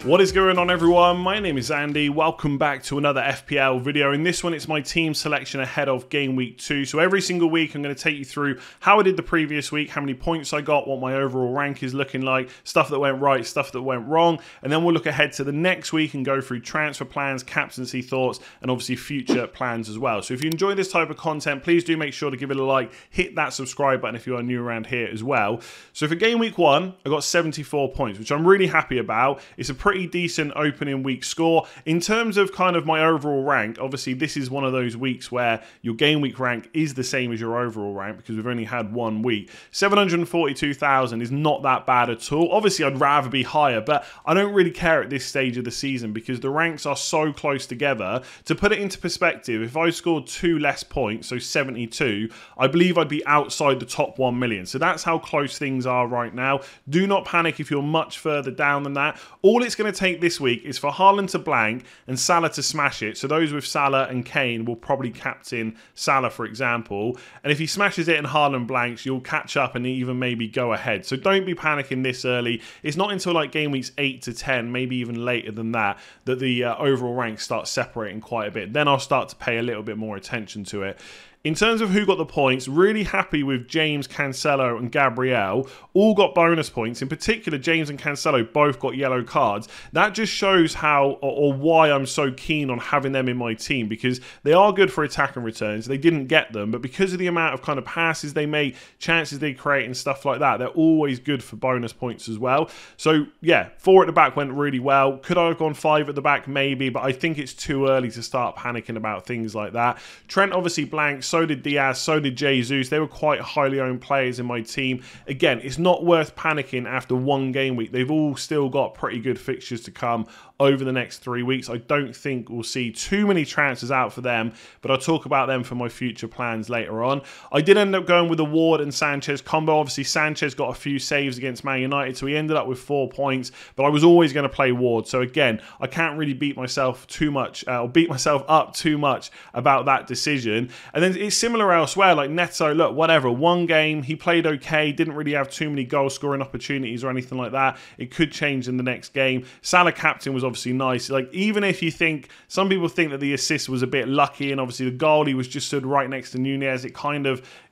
What is going on, everyone? My name is Andy. Welcome back to another FPL video. In this one, it's my team selection ahead of game week 2. So every single week, I'm going to take you through how I did the previous week, how many points I got, what my overall rank is looking like, stuff that went right, stuff that went wrong. And then we'll look ahead to the next week and go through transfer plans, captaincy thoughts, and obviously future plans as well. So if you enjoy this type of content, please do make sure to give it a like, hit that subscribe button if you are new around here as well. So for game week 1, I got 74 points, which I'm really happy about. It's a pretty decent opening week score. In terms of kind of my overall rank, obviously this is one of those weeks where your game week rank is the same as your overall rank because we've only had 1 week. 742,000 is not that bad at all. Obviously I'd rather be higher, but I don't really care at this stage of the season because the ranks are so close together. To put it into perspective, if I scored 2 less points, so 72, I believe I'd be outside the top 1 million. So that's how close things are right now. Do not panic if you're much further down than that. All it's going to take this week is for Haaland to blank and Salah to smash it. So those with Salah and Kane will probably captain Salah, for example. And if he smashes it and Haaland blanks, you'll catch up and even maybe go ahead. So don't be panicking this early. It's not until like game weeks 8 to 10, maybe even later than that, that the overall ranks start separating quite a bit. Then I'll start to pay a little bit more attention to it. In terms of who got the points, really happy with James, Cancelo and Gabriel. All got bonus points. In particular, James and Cancelo both got yellow cards. That just shows how or why I'm so keen on having them in my team, because they are good for attack and returns. They didn't get them, but because of the amount of kind of passes they make, chances they create and stuff like that, they're always good for bonus points as well. So yeah, 4 at the back went really well. Could I have gone 5 at the back? Maybe, but I think it's too early to start panicking about things like that. Trent obviously blanked. So did Diaz, so did Jesus. They were quite highly owned players in my team. Again, it's not worth panicking after 1 game week. They've all still got pretty good fixtures to come over the next 3 weeks. I don't think we'll see too many transfers out for them, but I'll talk about them for my future plans later on. I did end up going with the Ward and Sanchez combo. Obviously, Sanchez got a few saves against Man United, so he ended up with 4 points, but I was always going to play Ward. So again, I can't really beat myself too much, or beat myself up too much about that decision. And then it's similar elsewhere, like Neto, look, whatever, 1 game, he played okay, didn't really have too many goal scoring opportunities or anything like that. It could change in the next game. Salah captain was obviously nice. Like, even if you think, some people think that the assist was a bit lucky, and obviously the goal, he was just stood right next to Nunez, it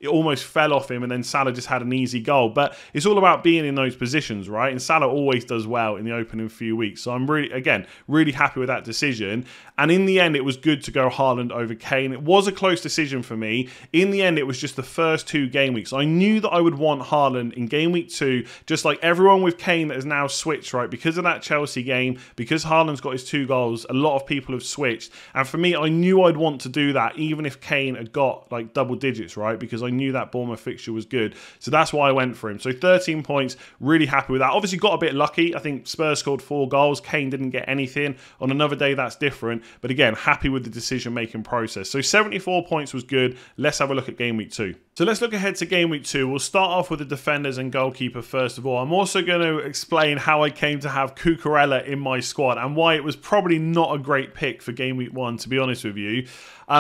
almost fell off him, and then Salah just had an easy goal. But it's all about being in those positions, right? And Salah always does well in the opening few weeks. So I'm really happy with that decision. And in the end, it was good to go Haaland over Kane. It was a close decision for me. In the end, it was just the first 2 game weeks. I knew that I would want Haaland in game week 2, just like everyone with Kane that has now switched, right? Because of that Chelsea game, because Haaland's got his 2 goals, a lot of people have switched. And for me, I knew I'd want to do that, even if Kane had got like double digits, right? Because I knew that Bournemouth fixture was good. So that's why I went for him. So 13 points, really happy with that. Obviously got a bit lucky. I think Spurs scored 4 goals. Kane didn't get anything. On another day, that's different. But again, happy with the decision-making process. So 74 points was good. Let's have a look at game week 2. So let's look ahead to game week 2. We'll start off with the defenders and goalkeeper first of all. I'm also going to explain how I came to have Cucurella in my squad and why it was probably not a great pick for game week 1, to be honest with you.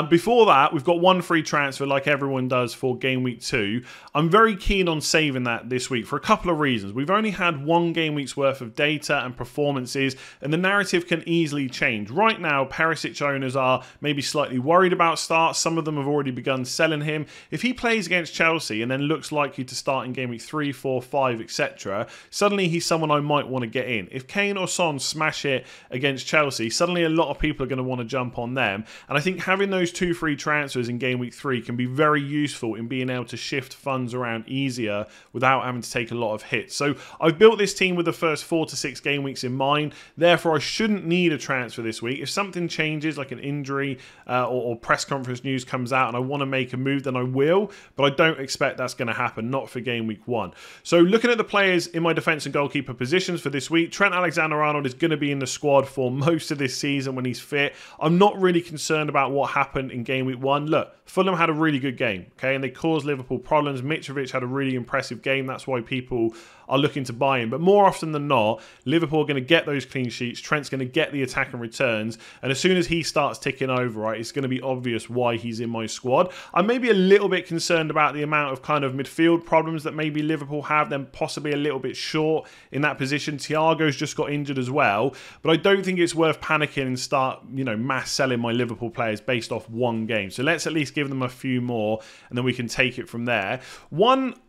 Before that, we've got 1 free transfer like everyone does for game week 2. I'm very keen on saving that this week for a couple of reasons. We've only had 1 game week's worth of data and performances, and the narrative can easily change. Right now, Perisic owners are maybe slightly worried about starts. Some of them have already begun selling him. If he plays against Chelsea and then looks likely to start in game week 3, 4, 5, etc., suddenly he's someone I might want to get in. If Kane or Son smash it against Chelsea, suddenly a lot of people are going to want to jump on them. And I think having those 2 free transfers in game week 3 can be very useful in being able to shift funds around easier without having to take a lot of hits. So I've built this team with the first 4 to 6 game weeks in mind. Therefore, I shouldn't need a transfer this week. If something changes, like an injury or press conference news comes out and I want to make a move, then I will. But I don't expect that's going to happen, not for game week 1. So looking at the players in my defence and goalkeeper positions for this week, Trent Alexander-Arnold is going to be in the squad for most of this season when he's fit. I'm not really concerned about what happened in game week 1. Look, Fulham had a really good game, okay, and they caused Liverpool problems. Mitrovic had a really impressive game. That's why people are looking to buy him. But more often than not, Liverpool are going to get those clean sheets. Trent's going to get the attack and returns. And as soon as he starts ticking over, right, it's going to be obvious why he's in my squad. I'm maybe a little bit concerned concerned about the amount of kind of midfield problems that maybe Liverpool have. They're possibly a little bit short in that position. Thiago's just got injured as well. But I don't think it's worth panicking and start, you know, mass selling my Liverpool players based off one game. So let's at least give them a few more and then we can take it from there.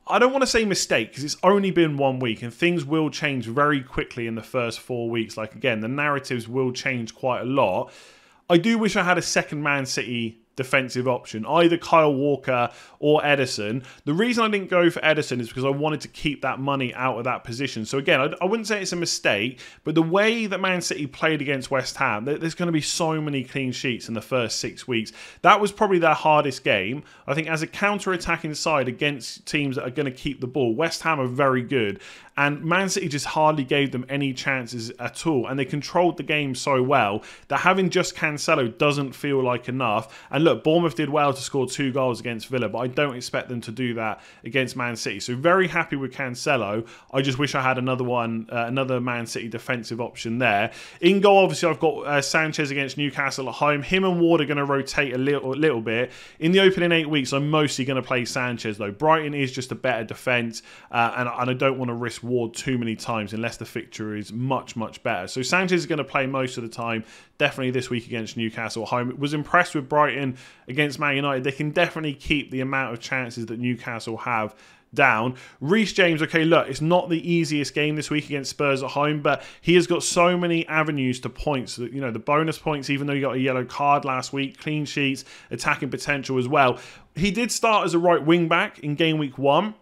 I don't want to say mistake because it's only been 1 week and things will change very quickly in the first 4 weeks. Like, again, the narratives will change quite a lot. I do wish I had a second Man City defensive option, either Kyle Walker or Ederson. The reason I didn't go for Ederson is because I wanted to keep that money out of that position. So again, I wouldn't say it's a mistake, but the way that Man City played against West Ham, there's going to be so many clean sheets in the first 6 weeks. That was probably their hardest game. I think as a counter-attacking side against teams that are going to keep the ball, West Ham are very good. And Man City just hardly gave them any chances at all. And they controlled the game so well that having just Cancelo doesn't feel like enough. And look, Bournemouth did well to score 2 goals against Villa, but I don't expect them to do that against Man City. So very happy with Cancelo. I just wish I had another Man City defensive option there. In goal, obviously, I've got Sanchez against Newcastle at home. Him and Ward are going to rotate a little bit. In the opening 8 weeks, I'm mostly going to play Sanchez, though. Brighton is just a better defence, and I don't want to risk Ward too many times unless the fixture is much better. So Sanchez is going to play most of the time, definitely this week against Newcastle at home. Was impressed with Brighton against Man United. They can definitely keep the amount of chances that Newcastle have down. Reece James, okay, look, it's not the easiest game this week against Spurs at home, but he has got so many avenues to points. You know, the bonus points, even though he got a yellow card last week, clean sheets, attacking potential as well. He did start as a right wing back in game week 1.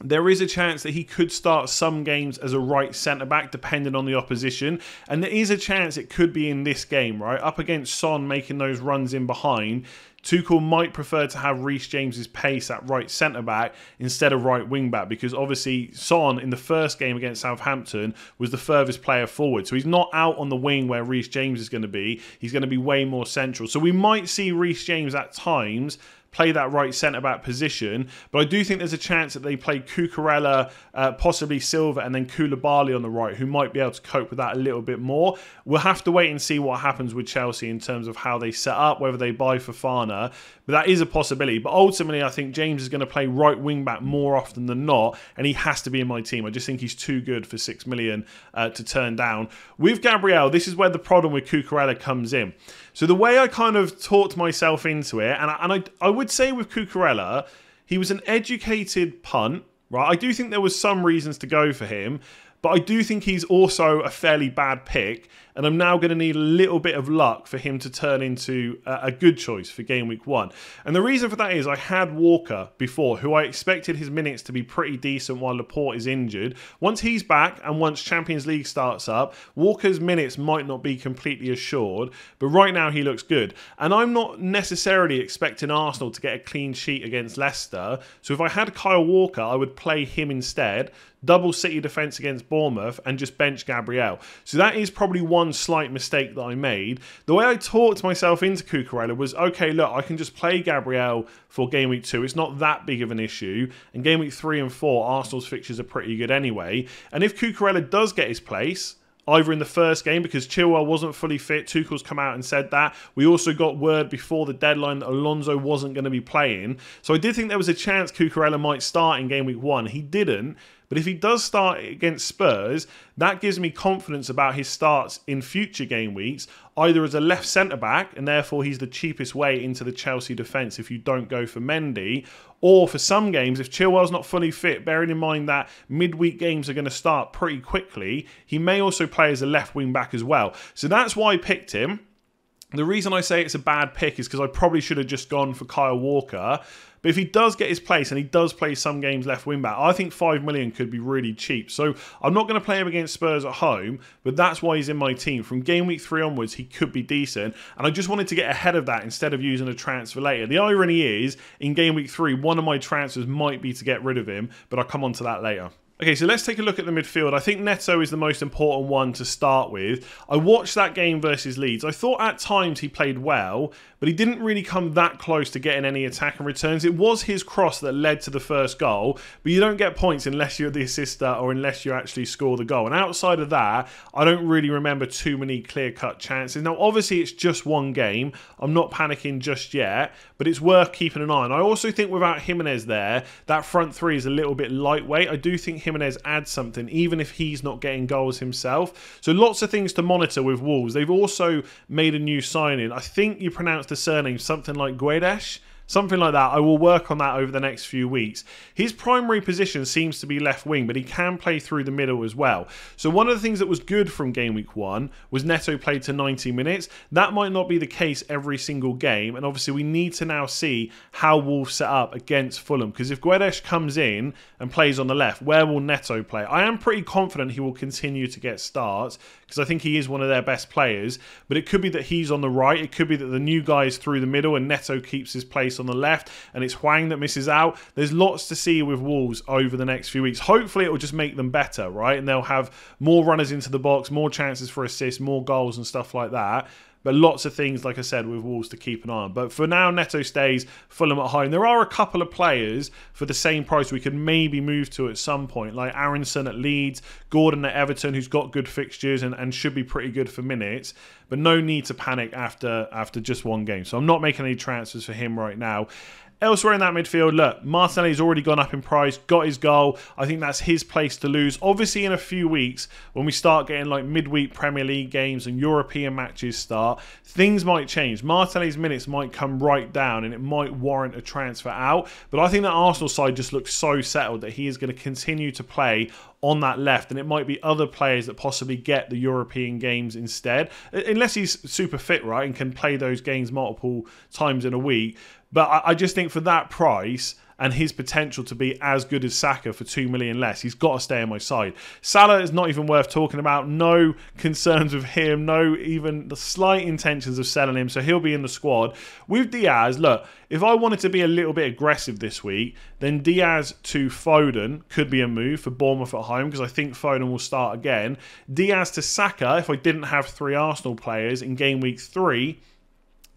There is a chance that he could start some games as a right centre-back, depending on the opposition. And there is a chance it could be in this game, right? Up against Son making those runs in behind. Tuchel might prefer to have Reece James's pace at right centre-back instead of right wing-back, because obviously Son in the first game against Southampton was the furthest player forward. So he's not out on the wing where Reece James is going to be. He's going to be way more central. So we might see Reece James at times play that right centre-back position, but I do think there's a chance that they play Cucurella, possibly Silva, and then Koulibaly on the right, who might be able to cope with that a little bit more. We'll have to wait and see what happens with Chelsea in terms of how they set up, whether they buy Fofana, but that is a possibility. But ultimately, I think James is going to play right wing-back more often than not, and he has to be in my team. I just think he's too good for 6 million to turn down. With Gabriel, this is where the problem with Cucurella comes in. So the way I kind of talked myself into it, and I would say with Cucurella, he was an educated punt, right? I do think there was some reasons to go for him, but I do think he's also a fairly bad pick, and I'm now going to need a little bit of luck for him to turn into a good choice for game week 1. And the reason for that is I had Walker before, who I expected his minutes to be pretty decent while Laporte is injured. Once he's back and once Champions League starts up, Walker's minutes might not be completely assured, but right now he looks good. And I'm not necessarily expecting Arsenal to get a clean sheet against Leicester, so if I had Kyle Walker, I would play him instead, double City defence against Bournemouth, and just bench Gabriel. So that is probably one slight mistake that I made. The way I talked myself into Cucurella was, okay, look, I can just play Gabriel for game week 2. It's not that big of an issue. And game week 3 and 4, Arsenal's fixtures are pretty good anyway. And if Cucurella does get his place, either in the first game, because Chilwell wasn't fully fit, Tuchel's come out and said that. We also got word before the deadline that Alonso wasn't going to be playing. So I did think there was a chance Cucurella might start in game week 1. He didn't. But if he does start against Spurs, that gives me confidence about his starts in future game weeks, either as a left centre-back, and therefore he's the cheapest way into the Chelsea defence if you don't go for Mendy, or for some games, if Chilwell's not fully fit, bearing in mind that midweek games are going to start pretty quickly, he may also play as a left wing-back as well. So that's why I picked him. The reason I say it's a bad pick is because I probably should have just gone for Kyle Walker. But if he does get his place, and he does play some games left wing back, I think 5 million could be really cheap. So I'm not going to play him against Spurs at home, but that's why he's in my team. From game week 3 onwards, he could be decent. And I just wanted to get ahead of that instead of using a transfer later. The irony is, in game week 3, one of my transfers might be to get rid of him, but I'll come on to that later. Okay, so let's take a look at the midfield. I think Neto is the most important one to start with. I watched that game versus Leeds. I thought at times he played well, but he didn't really come that close to getting any attacking returns. It was his cross that led to the first goal, but you don't get points unless you're the assister or unless you actually score the goal. And outside of that, I don't really remember too many clear-cut chances. Now, obviously, it's just one game. I'm not panicking just yet, but it's worth keeping an eye on. I also think without Jimenez there, that front three is a little bit lightweight. I do think Jimenez adds something, even if he's not getting goals himself. So lots of things to monitor with Wolves. They've also made a new signing. I think you pronounce the surname something like Guedes. Something like that. I will work on that over the next few weeks. His primary position seems to be left wing, but he can play through the middle as well. So one of the things that was good from game week 1 was Neto played to 90 minutes. That might not be the case every single game, and obviously we need to now see how Wolves set up against Fulham, because if Guedes comes in and plays on the left, where will Neto play? I am pretty confident he will continue to get starts, because I think he is one of their best players, but it could be that he's on the right, it could be that the new guy is through the middle and Neto keeps his place on the left, and it's Hwang that misses out. There's lots to see with Wolves over the next few weeks. Hopefully it will just make them better, right? And they'll have more runners into the box, more chances for assists, more goals and stuff like that. But lots of things, like I said, with Wolves to keep an eye on. But for now, Neto stays, Fulham at home. There are a couple of players for the same price we could maybe move to at some point, like Aronson at Leeds, Gordon at Everton, who's got good fixtures and should be pretty good for minutes. But no need to panic after just one game. So I'm not making any transfers for him right now. Elsewhere in that midfield, look, Martinelli's already gone up in price, got his goal. I think that's his place to lose. Obviously, in a few weeks, when we start getting like midweek Premier League games and European matches start, things might change. Martinelli's minutes might come right down and it might warrant a transfer out. But I think that Arsenal side just looks so settled that he is going to continue to play on that left, and it might be other players that possibly get the European games instead, unless he's super fit, right, and can play those games multiple times in a week. But I just think for that price and his potential to be as good as Saka for 2 million less, he's got to stay on my side. Salah is not even worth talking about. No concerns with him. No even the slight intentions of selling him. So he'll be in the squad. With Diaz, look, if I wanted to be a little bit aggressive this week, then Diaz to Foden could be a move for Bournemouth at home, because I think Foden will start again. Diaz to Saka, if I didn't have 3 Arsenal players in game week 3,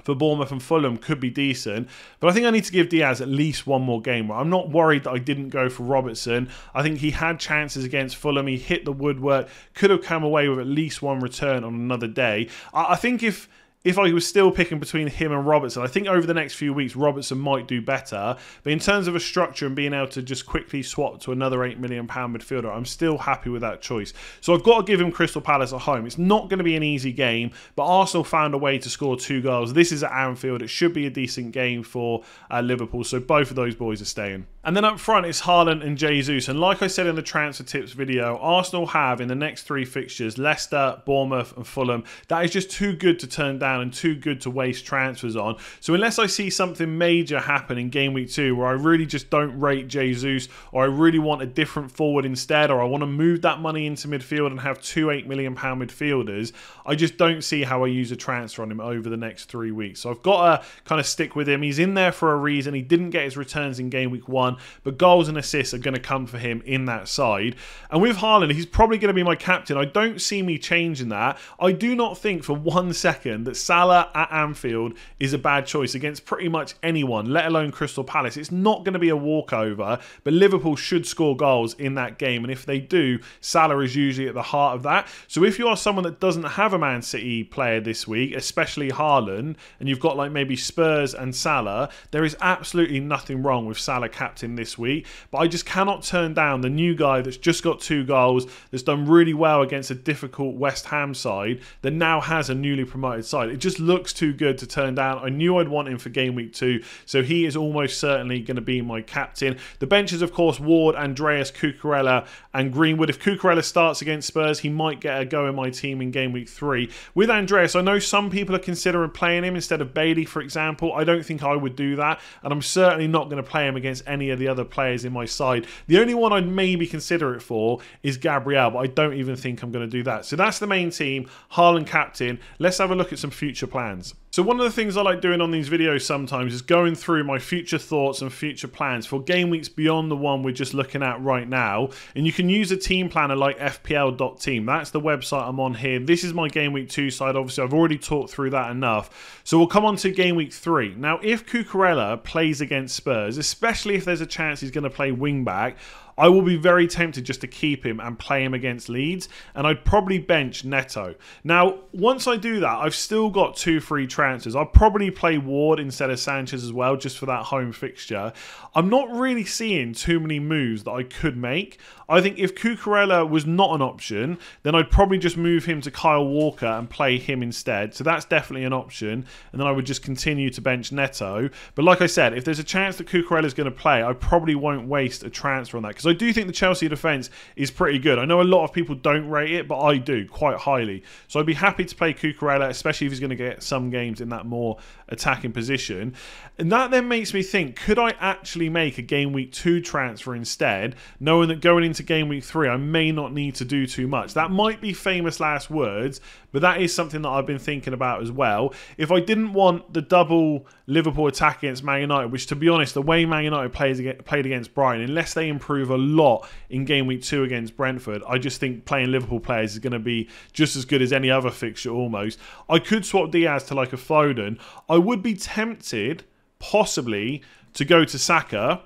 for Bournemouth and Fulham could be decent. But I think I need to give Diaz at least one more game. I'm not worried that I didn't go for Robertson. I think he had chances against Fulham. He hit the woodwork. Could have come away with at least one return on another day. I think if I was still picking between him and Robertson, I think over the next few weeks, Robertson might do better. But in terms of a structure and being able to just quickly swap to another £8 million midfielder, I'm still happy with that choice. So I've got to give him Crystal Palace at home. It's not going to be an easy game, but Arsenal found a way to score 2 goals. This is at Anfield. It should be a decent game for Liverpool. So both of those boys are staying. And then up front, it's Haaland and Jesus. And like I said in the transfer tips video, Arsenal have in the next 3 fixtures, Leicester, Bournemouth and Fulham. That is just too good to turn down and too good to waste transfers on. So unless I see something major happen in game week 2 where I really just don't rate Jesus, or I really want a different forward instead, or I want to move that money into midfield and have 2 £8 million midfielders, I just don't see how I use a transfer on him over the next 3 weeks. So I've got to kind of stick with him. He's in there for a reason. He didn't get his returns in game week 1, but goals and assists are going to come for him in that side. And with Haaland, he's probably going to be my captain. I don't see me changing that. I do not think for 1 second that Salah at Anfield is a bad choice against pretty much anyone, let alone Crystal Palace. It's not going to be a walkover, but Liverpool should score goals in that game, and if they do, Salah is usually at the heart of that. So if you are someone that doesn't have a Man City player this week, especially Haaland, and you've got like maybe Spurs and Salah, there is absolutely nothing wrong with Salah captain this week. But I just cannot turn down the new guy that's just got 2 goals, that's done really well against a difficult West Ham side, that now has a newly promoted side. It just looks too good to turn down. I knew I'd want him for game week 2, so he is almost certainly going to be my captain. The benches, of course, Ward, Andreas, Cucurella and Greenwood. If Cucurella starts against Spurs, he might get a go in my team in game week 3. With Andreas, I know some people are considering playing him instead of Bailey, for example. I don't think I would do that, and I'm certainly not going to play him against any of the other players in my side. The only one I'd maybe consider it for is Gabriel, but I don't even think I'm going to do that. So that's the main team. Haaland captain. Let's have a look at some future plans. So So one of the things I like doing on these videos sometimes is going through my future thoughts and future plans for game weeks beyond the one we're just looking at right now. And you can use a team planner like FPL.team. That's the website I'm on here. This is my game week 2 side. Obviously, I've already talked through that enough. So we'll come on to game week 3. Now, if Cucurella plays against Spurs, especially if there's a chance he's going to play wing back, I will be very tempted just to keep him and play him against Leeds, and I'd probably bench Neto. Now, once I do that, I've still got 2 free transfers. I'll probably play Ward instead of Sanchez as well, just for that home fixture. I'm not really seeing too many moves that I could make. I think if Cucurella was not an option, then I'd probably just move him to Kyle Walker and play him instead. So that's definitely an option. And then I would just continue to bench Neto. But like I said, if there's a chance that Cucurella is going to play, I probably won't waste a transfer on that. Because I do think the Chelsea defence is pretty good. I know a lot of people don't rate it, but I do quite highly. So I'd be happy to play Cucurella, especially if he's going to get some games in that more attacking position. And that then makes me think, could I actually make a game week 2 transfer instead, knowing that going into game week 3 I may not need to do too much? That might be famous last words, but that is something that I've been thinking about as well. If I didn't want the double Liverpool attack against Man United, which to be honest, the way Man United played against Brighton, unless they improve a lot in game week 2 against Brentford, I just think playing Liverpool players is going to be just as good as any other fixture almost. I could swap Diaz to like a Foden. I would be tempted possibly to go to Saka,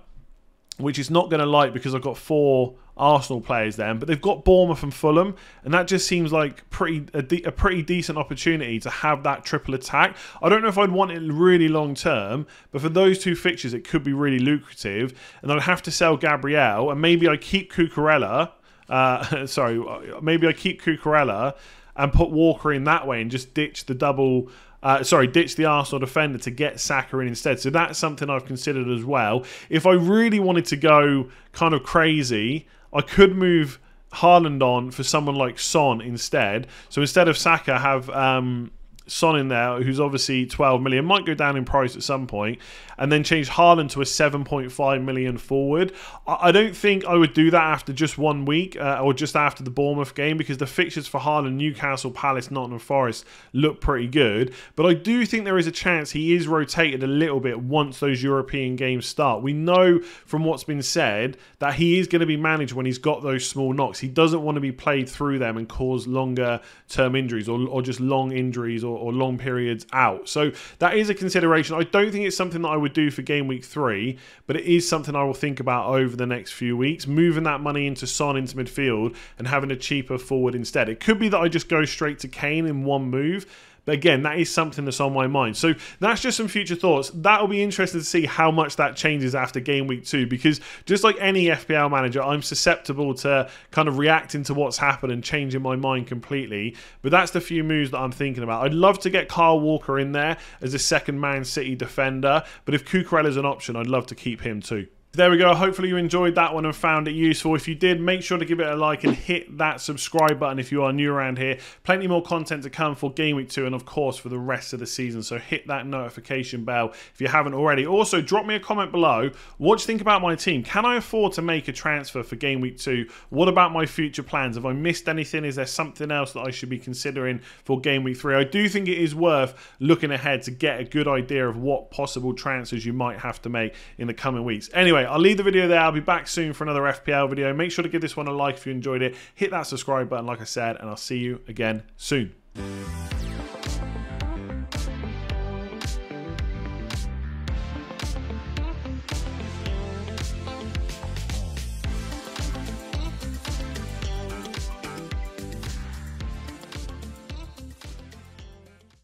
which is not going to like because I've got 4 Arsenal players then, but they've got Bournemouth and Fulham, and that just seems like a pretty decent opportunity to have that triple attack. I don't know if I'd want it really long term, but for those 2 fixtures it could be really lucrative, and I'd have to sell Gabriel, and maybe I keep Cucurella, maybe I keep Cucurella and put Walker in that way and just ditch the double... ditch the Arsenal defender to get Saka in instead. So that's something I've considered as well. If I really wanted to go kind of crazy, I could move Haaland on for someone like Son instead. So instead of Saka, have Son in there, who's obviously 12 million, might go down in price at some point, and then change Haaland to a 7.5 million forward. I don't think I would do that after just 1 week or just after the Bournemouth game, because the fixtures for Haaland, Newcastle, Palace, Nottingham Forest look pretty good. But I do think there is a chance he is rotated a little bit once those European games start. We know from what's been said that he is going to be managed when he's got those small knocks. He doesn't want to be played through them and cause longer term injuries or just long injuries or long periods out. So that is a consideration. I don't think it's something that I would do for game week 3, but it is something I will think about over the next few weeks, moving that money into Son into midfield and having a cheaper forward instead. It could be that I just go straight to Kane in one move, but again, that is something that's on my mind. So that's just some future thoughts. That'll be interesting to see how much that changes after game week 2, because just like any FPL manager, I'm susceptible to kind of reacting to what's happened and changing my mind completely. But that's the few moves that I'm thinking about. I'd love to get Kyle Walker in there as a second Man City defender, but if Cucurella is an option, I'd love to keep him too. There we go. Hopefully you enjoyed that one and found it useful. If you did, make sure to give it a like and hit that subscribe button if you are new around here. Plenty more content to come for Game Week 2 and of course for the rest of the season. So hit that notification bell if you haven't already. Also, drop me a comment below. What do you think about my team? Can I afford to make a transfer for Game Week 2? What about my future plans? Have I missed anything? Is there something else that I should be considering for Game Week 3? I do think it is worth looking ahead to get a good idea of what possible transfers you might have to make in the coming weeks. Anyway, I'll leave the video there. I'll be back soon for another FPL video. Make sure to give this one a like if you enjoyed it. Hit that subscribe button like I said, and I'll see you again soon.